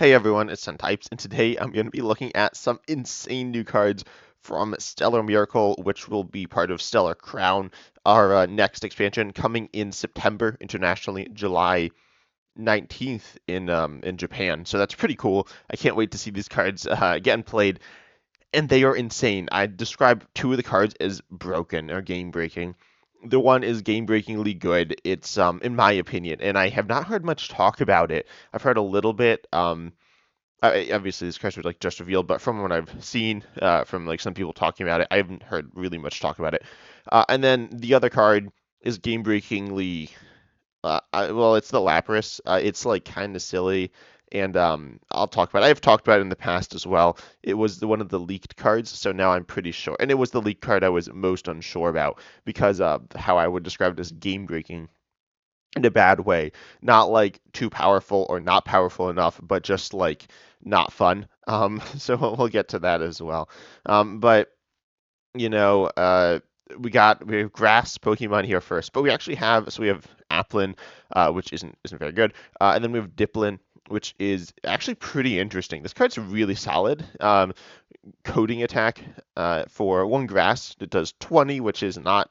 Hey everyone, it's Types, and today I'm going to be looking at some insane new cards from Stellar Miracle, which will be part of Stellar Crown, our next expansion coming in September internationally, July 19th in Japan. So that's pretty cool. I can't wait to see these cards getting played, and they are insane. I describe two of the cards as broken or game breaking. The one is game breakingly good. It's in my opinion, and I have not heard much talk about it. I've heard a little bit. Obviously, this cards were like just revealed, but from what I've seen, from like some people talking about it, I haven't heard really much talk about it. And then the other card is game breakingly. Well, it's the Lapras. It's like kind of silly, and I'll talk about it. I've talked about it in the past as well. It was one of the leaked cards, so now I'm pretty sure. And it was the leaked card I was most unsure about because how I would describe it as game breaking in a bad way. Not like too powerful or not powerful enough, but just like not fun. So we'll get to that as well. But you know, we have grass Pokemon here first, but we have Applin, which isn't very good, and then we have Diplin, which is actually pretty interesting. This card's really solid. Coding attack for one grass, it does 20, which is not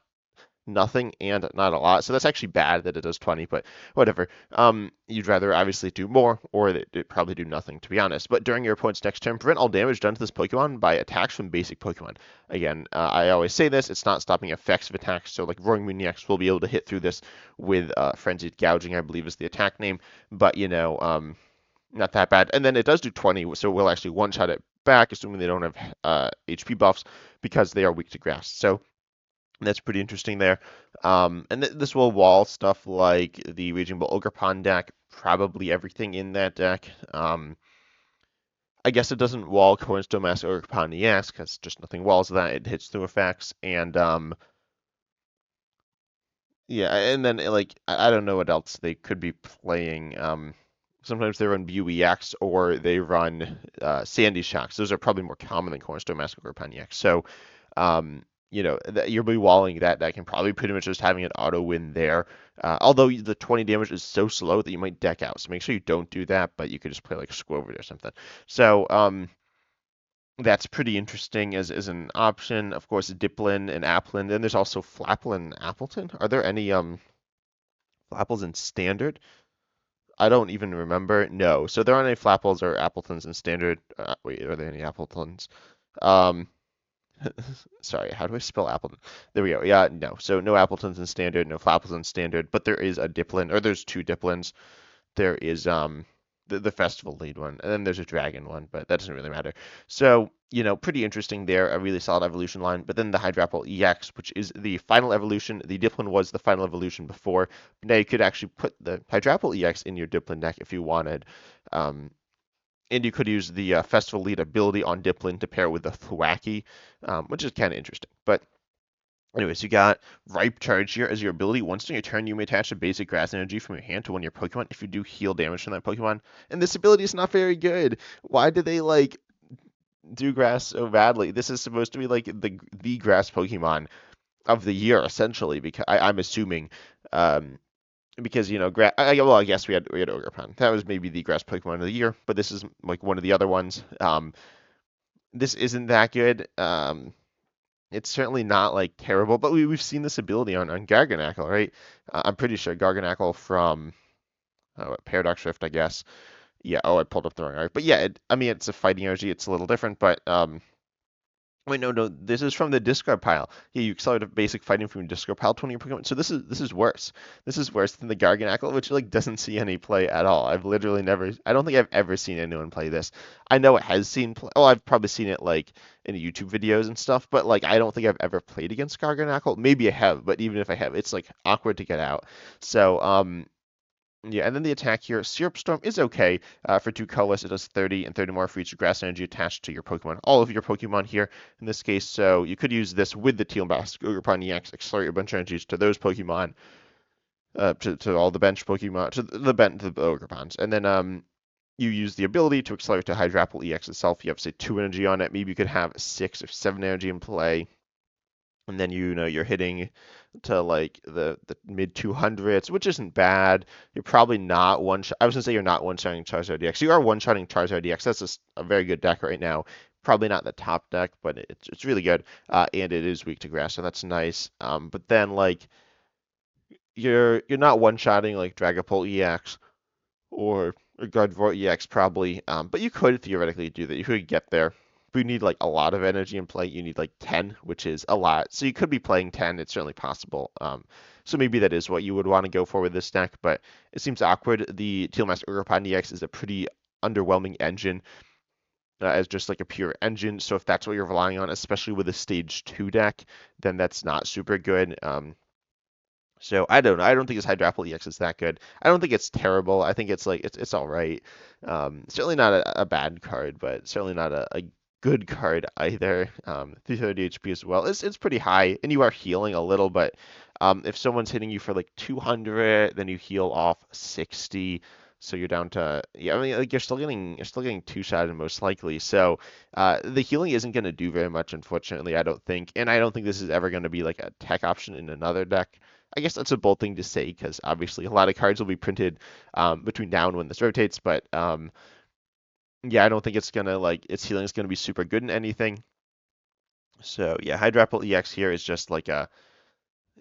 nothing and not a lot. So that's actually bad that it does 20, but whatever. You'd rather obviously do more, or it probably do nothing, to be honest. But during your opponent's next turn, prevent all damage done to this Pokemon by attacks from basic Pokemon. Again, I always say this, it's not stopping effects of attacks, so like Roaring Muniacs will be able to hit through this with Frenzied Gouging, I believe is the attack name, but not that bad. And then it does do 20, so we'll actually one-shot it back, assuming they don't have HP buffs, because they are weak to grass. So that's pretty interesting there. And this will wall stuff like the Raging Bull Ogerpon deck, probably everything in that deck. I guess it doesn't wall Cornerstone Mask Ogerpon EX because just nothing walls that. It hits through effects. And yeah, and then like I don't know what else they could be playing. Sometimes they run View EX or they run Sandy Shocks. Those are probably more common than Cornerstone Mask Ogerpon EX. So you'll be walling that can probably pretty much just having an auto win there. Although the 20 damage is so slow that you might deck out. So make sure you don't do that, but you could just play like Squirtle or something. So that's pretty interesting as an option. Of course, Diplin and Applin. Then there's also Flaplin and Appleton. Are there any Flapples in standard? I don't even remember. No. So there aren't any Flapples or Appletons in standard. Wait, are there any Appletons? Um, Sorry, how do I spell Appleton? There we go. Yeah, no. So no Appletons in standard, no Flapples in standard, but there is a Diplin, or there's two Diplins. There is the festival lead one, and then there's a dragon one, but that doesn't really matter. So, pretty interesting there, a really solid evolution line. But then the Hydrapple EX, which is the final evolution. The Diplin was the final evolution before. Now you could actually put the Hydrapple EX in your Diplin deck if you wanted. And you could use the Festival Lead ability on Diplin to pair with the Thwackey, which is kind of interesting. But anyways, you got Ripe Charge here as your ability. Once during your turn, you may attach a basic grass energy from your hand to one of your Pokemon if you do heal damage from that Pokemon. And this ability is not very good. Why did they do grass so badly? This is supposed to be like the grass Pokemon of the year, essentially, because I'm assuming. Because I guess we had Ogerpon. That was maybe the grass Pokemon of the year, but this is like one of the other ones. This isn't that good. It's certainly not like terrible, but we've seen this ability on Garganacl, right? I'm pretty sure Garganacl from Paradox Rift, I guess. Yeah. Oh, I pulled up the wrong art, but yeah, I mean it's a fighting energy. It's a little different, but wait, no. This is from the discard pile. Yeah, you accelerate a basic fighting from your discard pile to one of your Pokemon. So this is worse. This is worse than the Garganacl, which like doesn't see any play at all. I've literally never. I don't think I've ever seen anyone play this. I know it has seen play. Oh, I've probably seen it like in YouTube videos and stuff, but like I don't think I've ever played against Garganacl. Maybe I have, but even if I have, it's like awkward to get out. So yeah, and then the attack here, Syrup Storm is okay. For 2 colorless, it does 30 and 30 more for each grass energy attached to your Pokemon. All of your Pokemon here in this case, so you could use this with the Teal Mask Ogerpon EX, accelerate your bench energies to those Pokemon, to all the bench Pokemon, to the Ogerpons. And then you use the ability to accelerate to Hydrapple EX itself. You have, say, 2 energy on it. Maybe you could have 6 or 7 energy in play. and then you're hitting to like the mid 200s, which isn't bad. You're probably not one shot. I was gonna say you're not one-shotting Charizard DX. You are one-shotting Charizard DX. That's a very good deck right now. Probably not the top deck, but it's really good. And it is weak to grass, so that's nice. But then like you're not one-shotting like Dragapult EX or Gardevoir EX probably. But you could theoretically do that. You could get there. But you need like a lot of energy in play. You need like 10, which is a lot. So you could be playing 10. It's certainly possible. So maybe that is what you would want to go for with this deck, but it seems awkward. The Teal Master Urupan EX is a pretty underwhelming engine as just like a pure engine. So if that's what you're relying on, especially with a stage 2 deck, then that's not super good. So I don't know. I don't think his Hydrapple EX is that good. I don't think it's terrible. I think it's like it's all right. Certainly not a bad card, but certainly not a good card either. 330 HP as well. It's pretty high, and you are healing a little, but if someone's hitting you for like 200, then you heal off 60. So you're down to yeah. I mean, like you're still getting two-shotted most likely. So the healing isn't going to do very much, unfortunately. I don't think, and I don't think this is ever going to be like a tech option in another deck. I guess that's a bold thing to say because obviously a lot of cards will be printed between now and when this rotates. But yeah, I don't think it's gonna like its healing is gonna be super good in anything. So yeah, Hydrapple EX here is just like a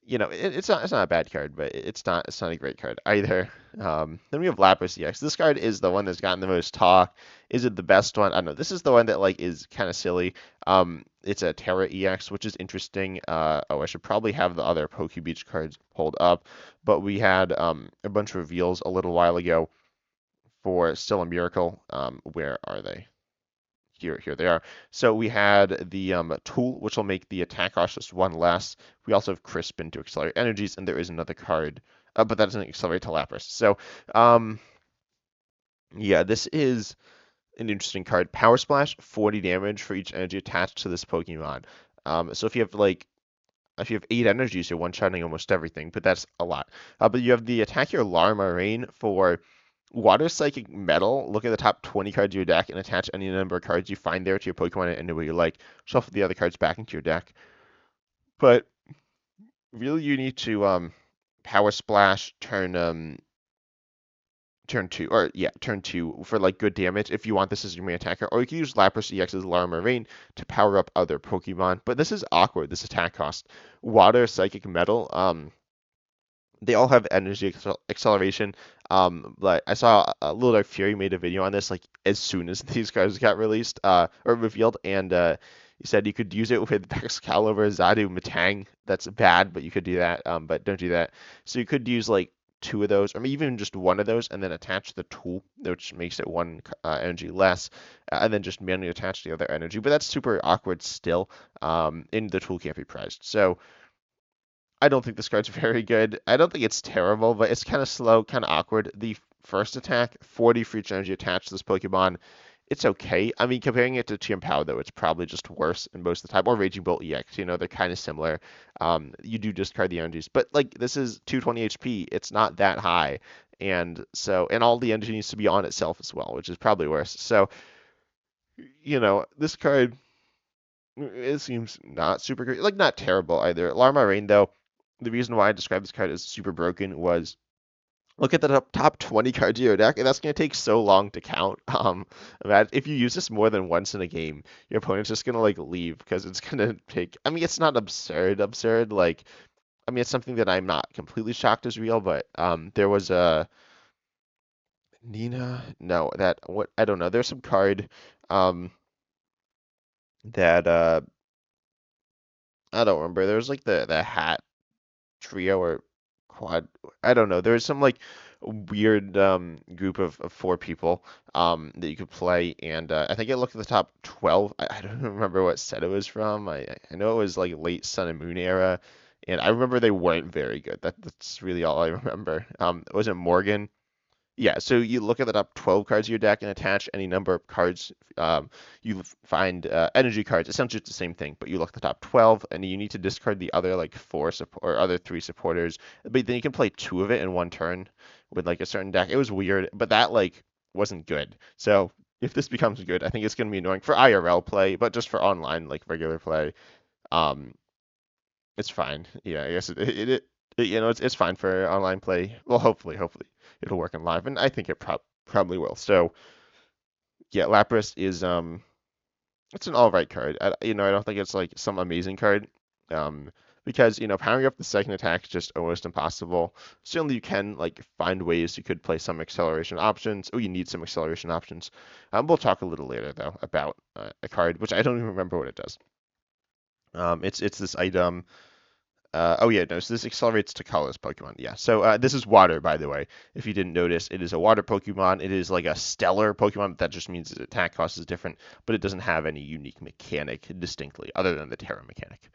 it's not a bad card, but it's not a great card either. Then we have Lapras EX. This card is the one that's gotten the most talk. Is it the best one? I don't know. This is the one that like is kind of silly. It's a Terra EX, which is interesting. I should probably have the other Pokebeach cards pulled up, but we had a bunch of reveals a little while ago for Still a Miracle. Where are they? Here they are. So we had the tool, which will make the attack cost just one less. We also have Crispin to accelerate energies, and there is another card, but that doesn't accelerate to Lapras. So, um, yeah, this is an interesting card. Power Splash, 40 damage for each energy attached to this Pokemon. So if you have 8 energies, you're one-shotting almost everything, but that's a lot. But you have the attack your Larmarain for Water Psychic Metal. Look at the top 20 cards of your deck and attach any number of cards you find there to your Pokemon in any way you like. Shuffle the other cards back into your deck. But really, you need to Power Splash turn 2 for like good damage if you want this as your main attacker, or you can use Lapras EX's Larmarain to power up other Pokemon. But this is awkward. This attack cost. Water Psychic Metal. They all have energy acceleration. But I saw Little Dark Fury made a video on this like as soon as these cards got released or revealed, and he said you could use it with Excalibur, Zadu, Matang. That's bad, but you could do that. But don't do that. So you could use like two of those, or maybe even just one of those, and then attach the tool, which makes it one energy less, and then just manually attach the other energy. But that's super awkward still. And the tool can't be priced. So I don't think this card's very good. I don't think it's terrible, but it's kind of slow, kind of awkward. The first attack, 40 for each energy attached to this Pokemon. It's okay. I mean, comparing it to Chimpao, though, it's probably just worse in most of the time. Or Raging Bolt EX, they're kind of similar. You do discard the energies. But, like, this is 220 HP. It's not that high. And all the energy needs to be on itself as well, which is probably worse. So, this card, it seems not super great. Like, not terrible either. Larmarain, though, the reason why I described this card as super broken was look at the top 20 cards of your deck, and that's going to take so long to count. If you use this more than once in a game, your opponent's just going to like leave because it's going to take. I mean, it's not absurd. Like, I mean, it's something that I'm not completely shocked is real, but there was a Nina. No, that what I don't know. There's some card um that I don't remember. There was like the hat trio or quad. I don't know. There was some like weird group of 4 people that you could play, and I think I looked at the top 12. I don't remember what set it was from. I know it was like late Sun and Moon era, and I remember they weren't very good. That's really all I remember. Was it Morgan? Yeah, so you look at the top 12 cards of your deck and attach any number of cards. You find energy cards. Essentially, it's the same thing, but you look at the top 12, and you need to discard the other like or other 3 supporters. But then you can play 2 of it in one turn with like a certain deck. It was weird, but that like wasn't good. So if this becomes good, I think it's going to be annoying for IRL play, but just for online like regular play. Um, it's fine. Yeah, I guess it's fine for online play. Well, hopefully it'll work in live, and I think it probably will. So yeah, Lapras is it's an all right card. I don't think it's like some amazing card. Um, because powering up the second attack is just almost impossible. Certainly you can like find ways you could play some acceleration options. Oh, you need some acceleration options. We'll talk a little later though about a card which I don't even remember what it does. It's this item. Oh yeah, no. So this accelerates to colorless Pokemon. Yeah. So this is water, by the way. If you didn't notice, it is a water Pokemon. It is like a stellar Pokemon. That just means its attack cost is different, but it doesn't have any unique mechanic distinctly, other than the Terra mechanic.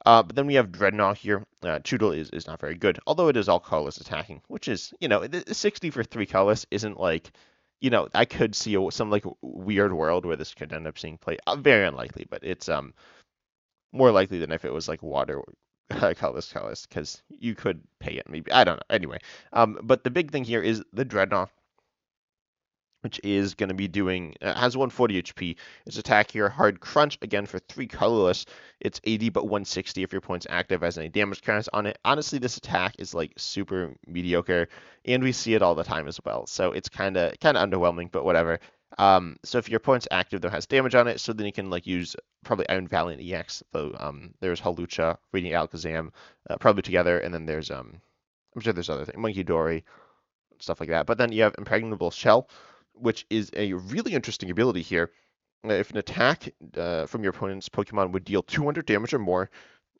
But then we have Dreadnaw here. Choodle is not very good, although it is all colorless attacking, which is 60 for 3 colorless isn't like. I could see some like weird world where this could end up seeing play. Very unlikely, but it's more likely than if it was like water colorless, because you could pay it maybe. I don't know. Anyway, but the big thing here is the Dreadnought, which is going to be doing has 140 HP. Its attack here, Hard Crunch, again for 3 colorless. It's 80 but 160 if your point's active as any damage counters on it. Honestly, this attack is like super mediocre, and we see it all the time as well. So it's kind of underwhelming, but whatever. So if your point's active, though, has damage on it, so then you can like use probably Iron Valiant EX. Though there's Hawlucha, Radiant Alakazam, probably together, and then there's I'm sure there's other things, Monkey Dory, stuff like that. But then you have Impregnable Shell, which is a really interesting ability here. If an attack from your opponent's Pokemon would deal 200 damage or more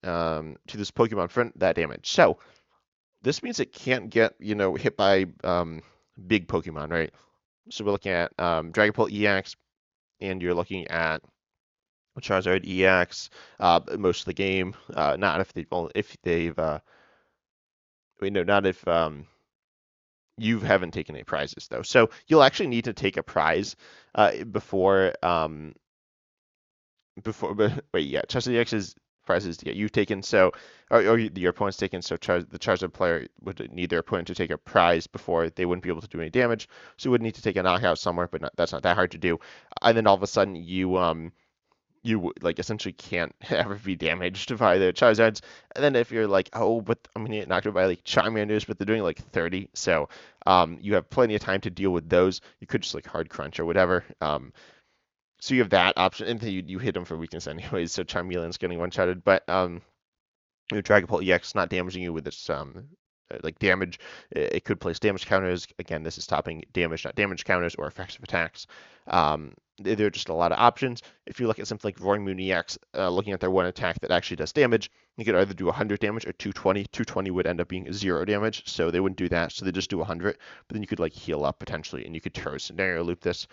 to this Pokemon for that damage. So this means it can't get hit by big Pokemon, right? So we're looking at Dragapult EX, and you're looking at Charizard EX most of the game. Not if they've not if you haven't taken any prizes though. So you'll actually need to take a prize before. But wait, yeah, Charizard EX's prizes. Yeah, you've taken or your opponent's taken. So the Charizard player would need their opponent to take a prize before they wouldn't be able to do any damage. So you would need to take a knockout somewhere, but that's not that hard to do. And then all of a sudden you like essentially can't ever be damaged by the Charizards. And then if you're like, oh, but I'm gonna get knocked out by like Charmanders, but they're doing like 30, so you have plenty of time to deal with those. You could just like hard crunch or whatever. So you have that option, and then you hit them for weakness anyways. So Charmeleon's getting one-shotted, but Dragapult EX not damaging you with its like damage. It could place damage counters. Again, this is stopping damage, not damage counters or effective attacks. There are just a lot of options. If you look at something like Roaring Moon EX, looking at their one attack that actually does damage, you could either do 100 damage or 220. 220 would end up being 0 damage, so they wouldn't do that. So they just do 100. But then you could like heal up potentially, and you could Turbo Scenario Loop this.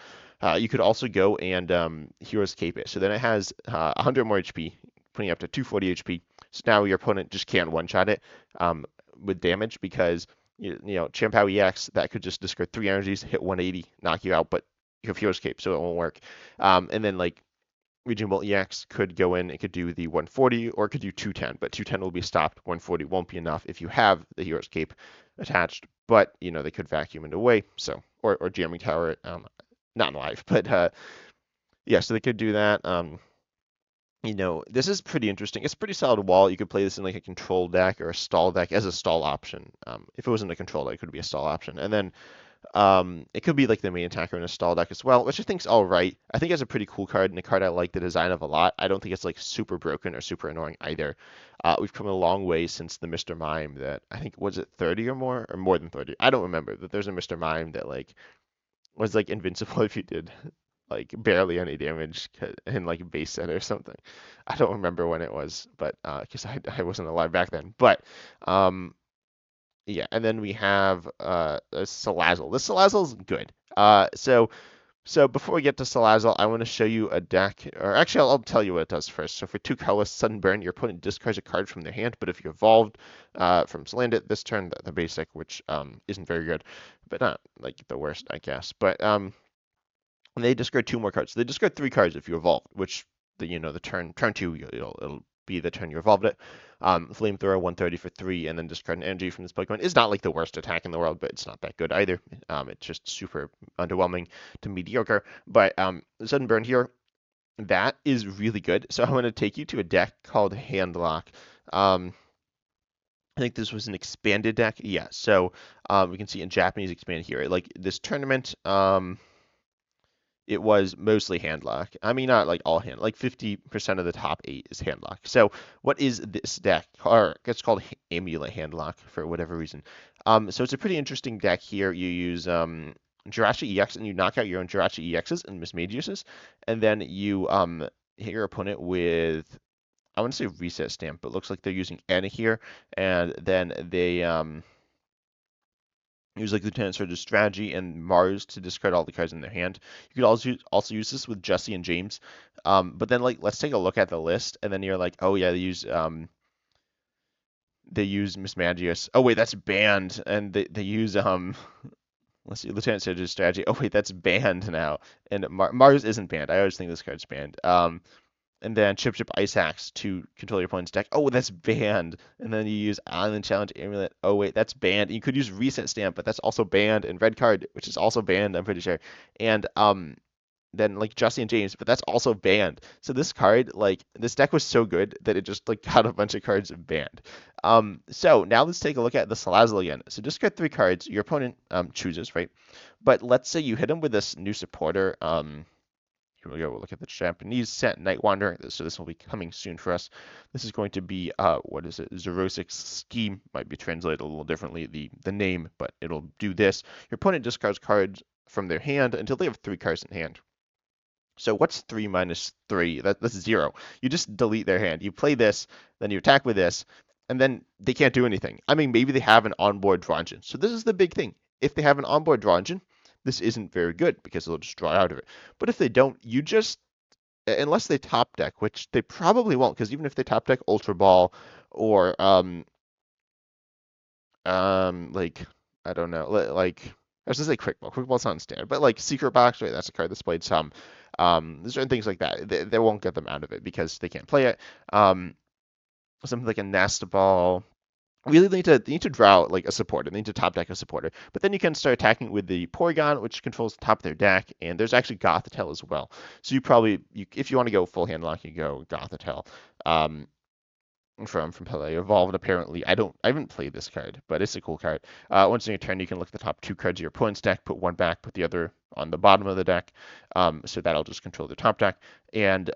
You could also go and Hero's Cape it. So then it has 100 more HP, putting up to 240 HP. So now your opponent just can't one-shot it with damage because Champao EX that could just discard 3 energies, hit 180, knock you out, but you have Hero's Cape, so it won't work. And then like Raging Bolt EX could go in, it could do the 140 or it could do 210, but 210 will be stopped. 140 won't be enough if you have the Hero's Cape attached, but they could vacuum it away. So or Jamming Tower, not in live, but yeah, so they could do that. This is pretty interesting. It's a pretty solid wall. You could play this in like a control deck or a stall deck as a stall option. If it wasn't a control deck, it could be a stall option. And then it could be like the main attacker in a stall deck as well, which I think's all right. I think it's a pretty cool card and a card I like the design of a lot. I don't think it's like super broken or super annoying either. We've come a long way since the Mr. Mime that I think was it 30 or more than 30. I don't remember, but there's a Mr. Mime that like was like invincible if you did like barely any damage in like base set or something. I don't remember when it was, but because I wasn't alive back then. But yeah, and then we have Salazzle. This Salazzle is good. So before we get to Salazzle, I want to show you a deck, or actually I'll tell you what it does first. So for 2 colorless Sudden Burn, your opponent discards a card from their hand, but if you evolved from Salandit this turn, the basic, which isn't very good, but not like the worst, I guess. But they discard 2 more cards. So they discard 3 cards if you evolved, which the turn 2 it'll be the turn you evolved it. Flamethrower 130 for 3, and then discard an energy from this Pokemon is not like the worst attack in the world, but it's not that good either. It's just super underwhelming to mediocre. But Sudden Burn here, that is really good. So I want to take you to a deck called Handlock. I think this was an expanded deck. Yeah, so we can see in Japanese expanded here. Like this tournament, it was mostly handlock. I mean, not like all hand. Like 50% of the top 8 is handlock. So what is this deck? Or it's called Amulet Handlock for whatever reason. So it's a pretty interesting deck here. You use Jirachi EX and you knock out your own Jirachi EXs and Mismagiuses, and then you hit your opponent with, I want to say reset stamp, but it looks like they're using Anna here, and then they use like Lieutenant Surge's strategy and Mars to discard all the cards in their hand. You could also use this with Jesse and James, but then like let's take a look at the list, and then you're like, oh yeah, they use Mismagius. Oh wait, that's banned, and they use let's see, Lieutenant Surge's strategy. Oh wait, that's banned now, and Mars isn't banned. I always think this card's banned. And then Chip Chip Ice Axe to control your opponent's deck. Oh, that's banned. And then you use Island Challenge Amulet. Oh, wait, that's banned. You could use Reset Stamp, but that's also banned. And Red Card, which is also banned, I'm pretty sure. And then like Jesse and James, but that's also banned. So this card, like this deck was so good that it just like got a bunch of cards banned. So now let's take a look at the Salazzle again. So discard 3 cards. Your opponent chooses, right? But let's say you hit him with this new supporter. Here we go. We'll look at the Japanese set, Night Wanderer. So this will be coming soon for us. This is going to be, what is it? Xerosic Scheme. Might be translated a little differently, the name, but it'll do this. Your opponent discards cards from their hand until they have 3 cards in hand. So what's 3 minus 3? That's 0. You just delete their hand. You play this, then you attack with this, and then they can't do anything. I mean, maybe they have an onboard draw engine. So this is the big thing. If they have an onboard draw engine, this isn't very good because they'll just draw out of it. But if they don't, you just, unless they top deck, which they probably won't, because even if they top deck Ultra Ball or like I don't know, like I was gonna say Quick Ball. Quick Ball's not standard, but like Secret Box, right? That's a card that's played some. There's certain things like that. They won't get them out of it because they can't play it. Something like a Nest Ball. Really they need to draw out like a supporter. They need to top deck a supporter. But then you can start attacking with the Porygon, which controls the top of their deck, and there's actually Gothitelle as well. So if you want to go full handlock, you go Gothitelle. From Pele Evolved apparently. I haven't played this card, but it's a cool card. Once in your turn, you can look at the top 2 cards of your opponent's deck, put one back, put the other on the bottom of the deck. So that'll just control the top deck. And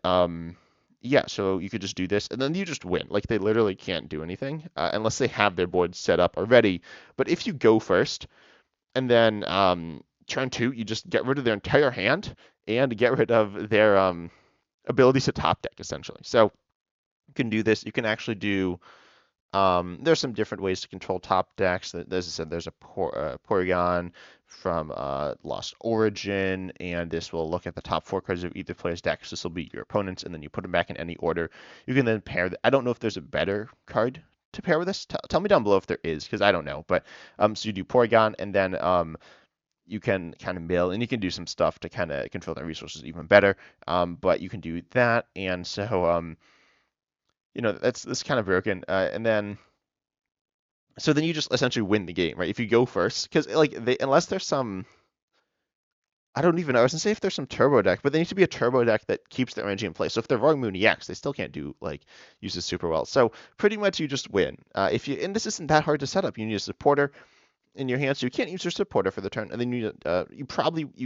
yeah, so you could just do this, and then you just win. Like, they literally can't do anything unless they have their board set up already. But if you go first, and then turn 2, you just get rid of their entire hand and get rid of their abilities to top deck, essentially. So you can do this. You can actually do there's some different ways to control top decks. As I said, there's a Porygon from Lost Origin, and this will look at the top 4 cards of either player's deck. So this will be your opponent's, and then you put them back in any order. You can then pair. I don't know if there's a better card to pair with this. Tell me down below if there is, because I don't know. But so you do Porygon, and then you can kind of mill, and you can do some stuff to kind of control their resources even better. But you can do that, and so that's kind of broken. And then so then you just essentially win the game, right? If you go first, because like unless there's some, I don't even know. I was gonna say if there's some turbo deck, but they need to be a turbo deck that keeps their energy in place. So if they're Roaring Moon EX, they still can't do like use this super well. So pretty much you just win. And this isn't that hard to set up. You need a supporter in your hand, so you can't use your supporter for the turn, and then you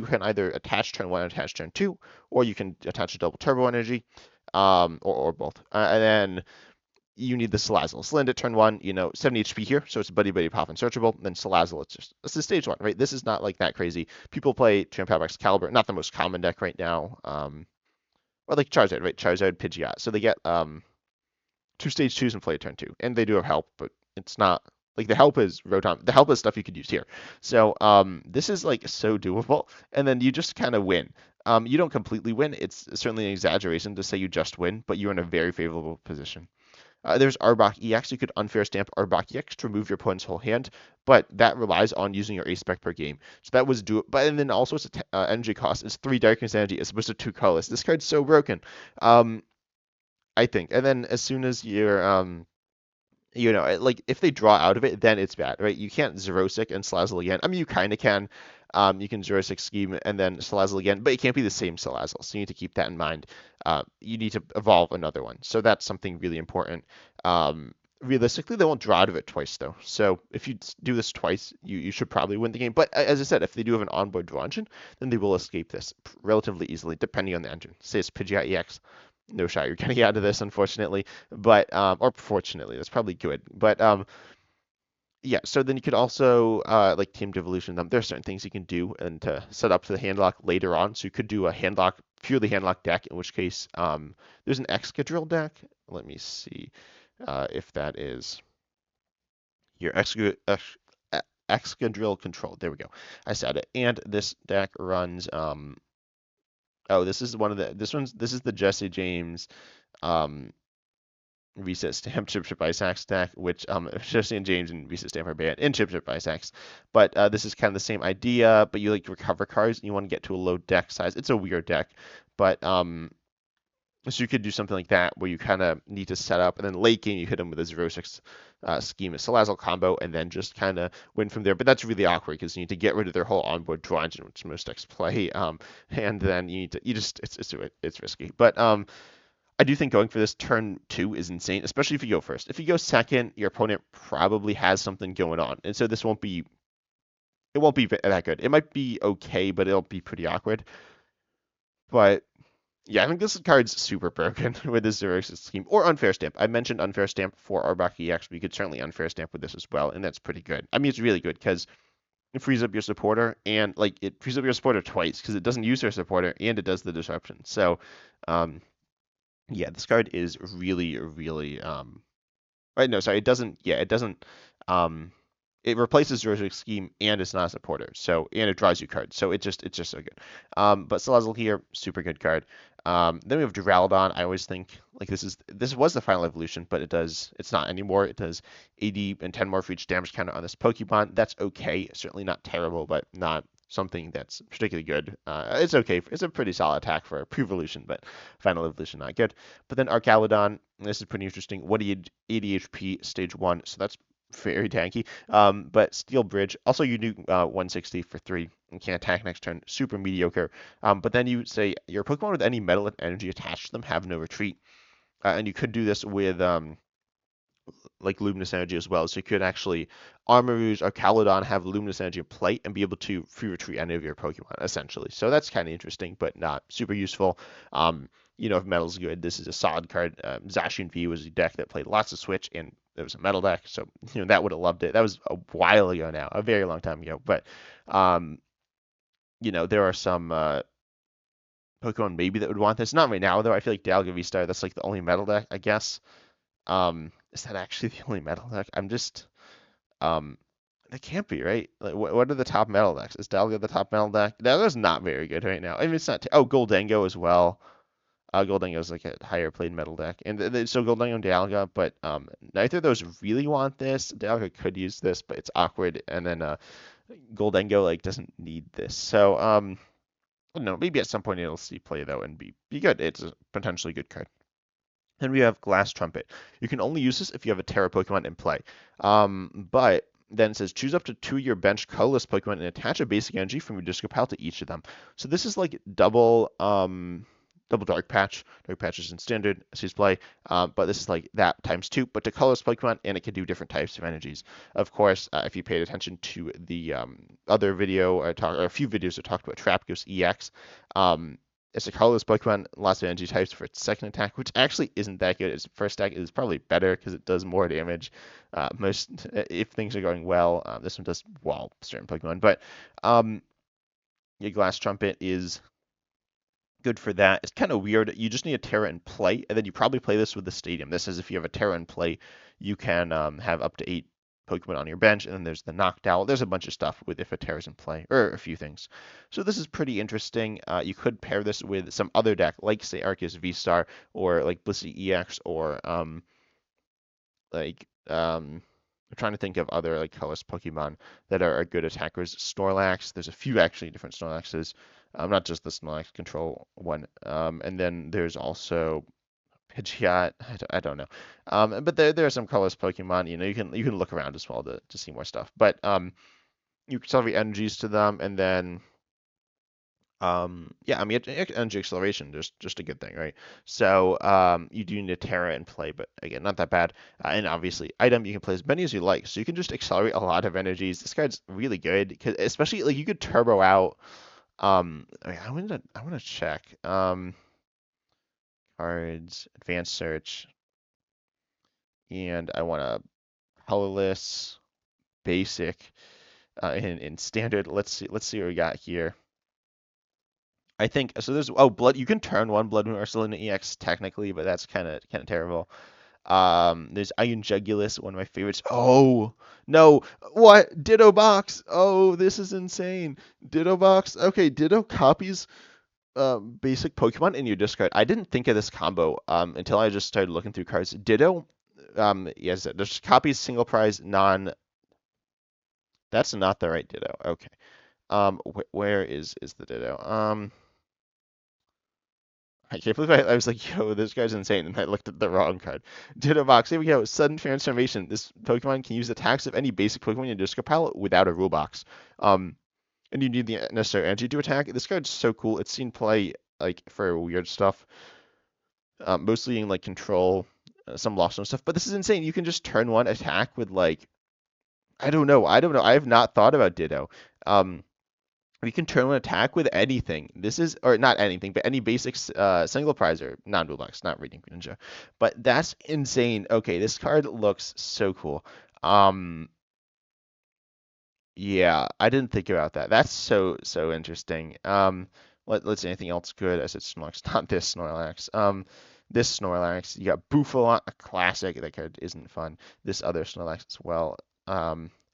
can either attach turn 1 and attach turn 2, or you can attach a double turbo energy, or both, and then you need the Salazzle. Slind at turn 1, 70 HP here, so it's Buddy Buddy Pop and searchable. Then Salazzle, it's the stage 1, right? This is not like that crazy. People play Trumpet Excalibur, not the most common deck right now. Or like Charizard, right? Charizard, Pidgeot. So they get 2 stage 2s and play turn 2, and they do have help, but it's not like the help is Rotom. The help is stuff you could use here. So this is like so doable, and then you just kind of win. You don't completely win. It's certainly an exaggeration to say you just win, but you're in a very favorable position. There's Arbok EX. You could unfair stamp Arbok EX to remove your opponent's whole hand, but that relies on using your ace spec per game. So that was but and then also it's energy cost. It's 3 Darkness energy as opposed to 2 colorless. This card's so broken. I think. And then as soon as you're like if they draw out of it, then it's bad, right? You can't Xerosic and Salazzle again. I mean, you kind of can. You can Xerosic Scheme and then Salazzle again, but it can't be the same Salazzle. So you need to keep that in mind. you need to evolve another one. So that's something really important. Realistically, they won't draw out of it twice though. So if you do this twice, you should probably win the game. But as I said, if they do have an onboard draw engine, then they will escape this relatively easily, depending on the engine. Say it's Pidgeot EX, no shot you're getting out of this, unfortunately. But or fortunately, that's probably good. But yeah, so then you could also like team devolution them. There are certain things you can do and to set up the handlock later on. So you could do a handlock, purely handlock deck, in which case there's an Excadrill deck. Let me see if that is your Excadrill control. There we go. I said it. And this deck runs oh, this is one of the this is the Jesse James um Reset Stamp Chip Chip Ice Axe deck, which Jesse and James and Reset Stamp are banned in Chip Chip Ice Axe. But this is kind of the same idea, but you like recover cards and you want to get to a low deck size. It's a weird deck, but so you could do something like that where you kind of need to set up, and then late game you hit them with a 0/6 scheme, a Salazzle combo, and then just kind of win from there. But that's really awkward because you need to get rid of their whole onboard draw engine, which most decks play, and then you need to it's risky. But I do think going for this turn 2 is insane, especially if you go first. If you go second, your opponent probably has something going on, and so this won't be that good. It might be okay, but it'll be pretty awkward. But yeah, I think this card's super broken with this 0/6 scheme or unfair stamp. I mentioned unfair stamp for Arbok EX, but you could certainly unfair stamp with this as well, and that's pretty good. I mean, it's really good because it frees up your supporter, and like it frees up your supporter twice because it doesn't use their supporter and it does the disruption. So, yeah, this card is really, really right, no, sorry, it doesn't. Yeah, it doesn't. It replaces Zoroark's scheme and it's not a supporter. So and it draws you cards. So it's just so good. But Salazzle here, super good card. Then we have Duraludon. I always think like this was the final evolution, but it's not anymore. It does 80 and 10 more for each damage counter on this Pokemon. That's okay. Certainly not terrible, but not something that's particularly good. It's okay. It's a pretty solid attack for a pre-evolution, but final evolution not good. But then Arcaludon, this is pretty interesting. 80 HP stage 1, so that's very tanky. But Steel Bridge, also you do 160 for 3 and can attack next turn. Super mediocre. But then you say your Pokemon with any metal energy attached to them have no retreat. And you could do this with like Luminous Energy as well. So you could actually Armarouge or Caludon have Luminous Energy in play and be able to free retreat any of your Pokemon, essentially. So that's kind of interesting, but not super useful. If metal's good, this is a solid card. Zacian V was a deck that played lots of Switch, and it was a metal deck, so that would have loved it. That was a while ago now, a very long time ago. But there are some Pokemon maybe that would want this. Not right now though. I feel like Dialga V-Star, that's like the only metal deck, I guess. Is that actually the only metal deck? I'm just that can't be right. Like, what are the top metal decks? Is Dialga the top metal deck? Dialga's not very good right now. I mean, it's not. Goldango as well. Goldango is like a higher played metal deck, and so Goldango and Dialga, but neither of those really want this. Dialga could use this, but it's awkward, and then Goldango like doesn't need this. So I don't know. Maybe at some point it'll see play though and be good. It's a potentially good card. Then we have Glass Trumpet. You can only use this if you have a Terra Pokemon in play. But then it says choose up to 2 of your bench colorless Pokemon and attach a basic energy from your discard pile to each of them. So this is like double Dark Patch. Dark Patch is in standard as his play, but this is like that times 2, but to colorless Pokemon, and it can do different types of energies. Of course, if you paid attention to the other video or a few videos that talked about Trapghost EX, it's a colorless Pokemon, lots of energy types for its second attack, which actually isn't that good. Its first attack is probably better because it does more damage. If things are going well, this one does well certain Pokemon, but your Glass Trumpet is good for that. It's kind of weird. You just need a Terra in play, and then you probably play this with the Stadium. This is if you have a Terra in play, you can have up to 8 Pokemon on your bench, and then there's the Noctowl. There's a bunch of stuff with if a Terra's in play, or a few things. So this is pretty interesting. You could pair this with some other deck, like say Arceus V-Star, or like Blissey EX, or I'm trying to think of other like colorless Pokemon that are good attackers. Snorlax. There's a few actually different Snorlaxes. Not just the Snorlax control one. And then there's also Pidgeot. I don't know. But there are some colorless Pokemon. You can look around as well to see more stuff. But you can sell your energies to them, and then Yeah, I mean, energy acceleration, just a good thing, right? So, you do need a Terra in play, but again, not that bad. And obviously, item, you can play as many as you like, so you can just accelerate a lot of energies. This card's really good, 'cause especially like you could turbo out. I mean, I want to check. Cards, advanced search, and I want to colorless, basic, in standard. Let's see what we got here. I think so. There's blood. You can turn one Blood Moon Ursulina EX technically, but that's kind of terrible. There's Iron Jugulus, one of my favorites. Oh no, what Ditto box? Oh, this is insane. Ditto box. Okay, Ditto copies basic Pokemon in your discard. I didn't think of this combo until I just started looking through cards. Ditto, yes, there's copies single prize non. That's not the right Ditto. Okay. Where is the Ditto? I can't believe I was like, yo, this guy's insane, and I looked at the wrong card. Ditto box. Here we go. Sudden transformation. This Pokemon can use attacks of any basic Pokemon in your discard pile without a rule box. And you need the necessary energy to attack. This card's so cool. It's seen play like for weird stuff, mostly in like control, some lost zone stuff. But this is insane. You can just turn one attack with like, I don't know. I have not thought about Ditto. Um, we can turn an attack with anything. This is, or not anything, but any basic single prize or non-dual box, not Reading Ninja. But that's insane. Okay, this card looks so cool. Um, yeah, I didn't think about that. That's so interesting. Let's see anything else good. I said Snorlax, not this Snorlax. This Snorlax, you got Buffalant, a classic. That card isn't fun. This other Snorlax as well.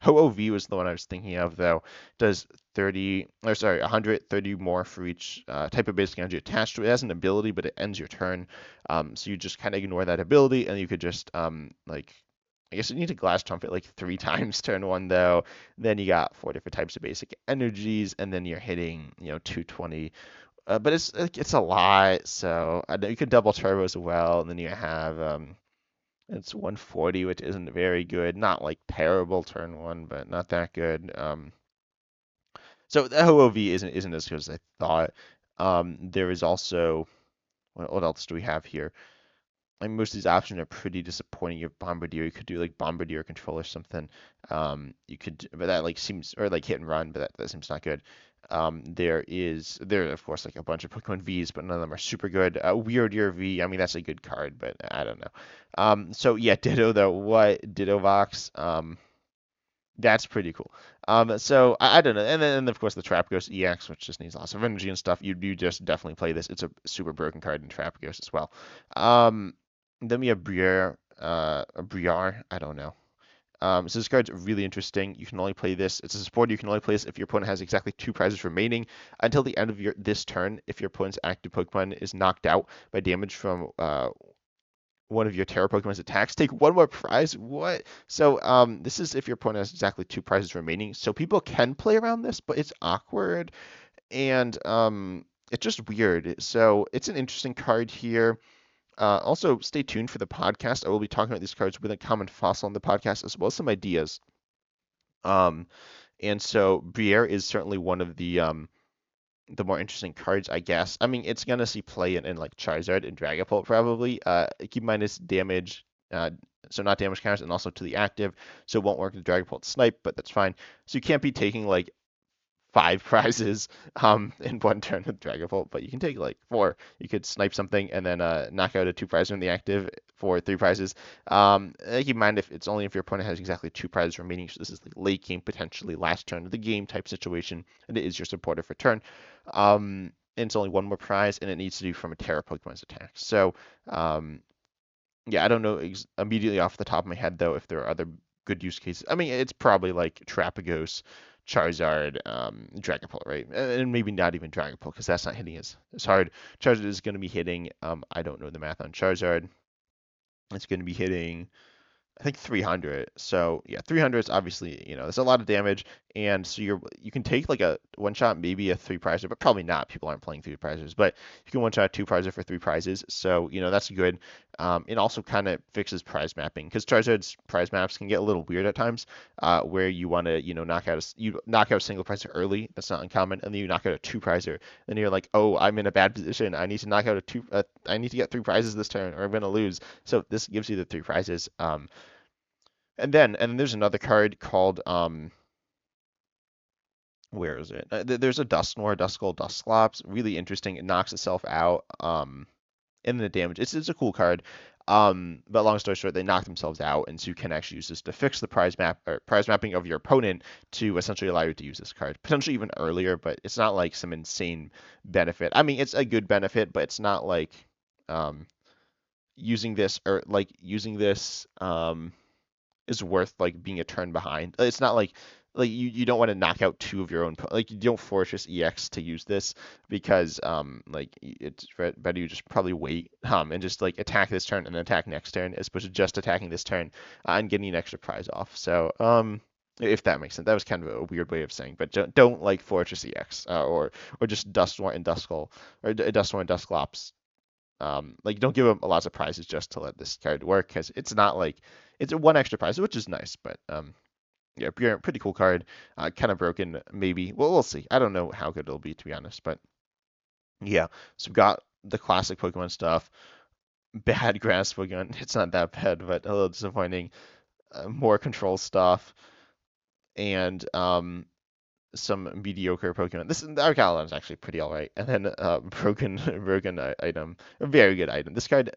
Ho-Oh-V was the one I was thinking of, though. Does 30, or sorry, 130 more for each type of basic energy attached to it. It has an ability, but it ends your turn. So you just kind of ignore that ability, and you could just like, I guess you need to Glass Trumpet like 3 times turn one, though. Then you got 4 different types of basic energies, and then you're hitting 220. But it's a lot, so I know you could double turbo as well, and then you have it's 140, which isn't very good. Not like terrible turn one, but not that good. So the OOV isn't as good as I thought. There is also what else do we have here? Like most of these options are pretty disappointing. You have Bombardier. You could do like Bombardier control or something. But that like seems, or like hit and run, but that seems not good. There of course like a bunch of Pokemon V's, but none of them are super good. Weird Year V. I mean that's a good card, but I don't know. So yeah, Ditto though. What Ditto Vox? That's pretty cool. So I don't know. And then of course the Trapghost EX, which just needs lots of energy and stuff. You just definitely play this. It's a super broken card in Trapghost as well. Then we have Brier, or Briar, I don't know. So this card's really interesting. You can only play this. It's a support. You can only play this if your opponent has exactly 2 prizes remaining until the end of this turn. If your opponent's active Pokemon is knocked out by damage from one of your Terra Pokemon's attacks, take one more prize. What? So this is if your opponent has exactly 2 prizes remaining. So people can play around this, but it's awkward and it's just weird. So it's an interesting card here. Also, stay tuned for the podcast. I will be talking about these cards with a common fossil on the podcast, as well as some ideas. Um, and so Briere is certainly one of the more interesting cards, I guess. I mean, it's gonna see play in like Charizard and Dragapult probably. Keep in mind it's damage, so not damage counters, and also to the active, so it won't work with Dragapult Snipe, but that's fine. So you can't be taking like 5 prizes in one turn with Dragapult, but you can take like 4. You could snipe something and then knock out a 2 prizer in the active for 3 prizes. Keep in mind if your opponent has exactly 2 prizes remaining, so this is like late game, potentially last turn of the game type situation, and it is your supporter for turn. And it's only 1 more prize, and it needs to do from a Terra Pokemon's attack. So yeah, I don't know immediately off the top of my head though if there are other good use cases. I mean, it's probably like Trapagos, Charizard, Dragapult, right? And maybe not even Dragapult because that's not hitting as hard. Charizard is going to be hitting. I don't know the math on Charizard. It's going to be hitting, I think 300. So yeah, 300 is obviously there's a lot of damage, and so you can take like a one shot, maybe a 3 prizer, but probably not. People aren't playing 3 prizers, but you can one shot 2 prizer for 3 prizes. So that's good. It also kind of fixes prize mapping because Charizard's prize maps can get a little weird at times, where you want to, you knock out a single prizer early. That's not uncommon, and then you knock out a two prizer. Then you're like, oh, I'm in a bad position. I need to knock out a two. I need to get three prizes this turn, or I'm gonna lose. So this gives you the three prizes. And then there's another card called where is it? There's a Dusknoir, Duskull, Dusclops. Really interesting. It knocks itself out. And the damage. It's a cool card. But long story short, they knock themselves out, and so you can actually use this to fix the prize mapping of your opponent to essentially allow you to use this card potentially even earlier. But it's not like some insane benefit. I mean, it's a good benefit, but it's not like um, using this is worth like being a turn behind. It's not like you don't want to knock out two of your own like you don't fortress EX to use this because it's better you just probably wait and just like attack this turn and then attack next turn as opposed to just attacking this turn and getting an extra prize off. So if that makes sense. That was kind of a weird way of saying, but don't like Fortress EX or just Dusknoir and Duskull or Dusknoir and Dusclops. Like don't give them lots of prizes just to let this card work because it's not like it's a one extra prize, which is nice, but yeah, Brier, pretty cool card. Kind of broken, maybe. Well, we'll see. I don't know how good it'll be, to be honest. But yeah, so we've got the classic Pokemon stuff. Bad grass Pokemon. It's not that bad, but a little disappointing. More control stuff. And some mediocre Pokemon. This Arcalon is actually pretty alright. And then broken item, a very good item. This card,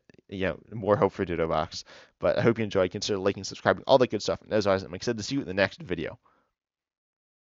more hope for Ditto Box. But I hope you enjoyed. Consider liking, subscribing, all that good stuff. And as always, I'm excited to see you in the next video.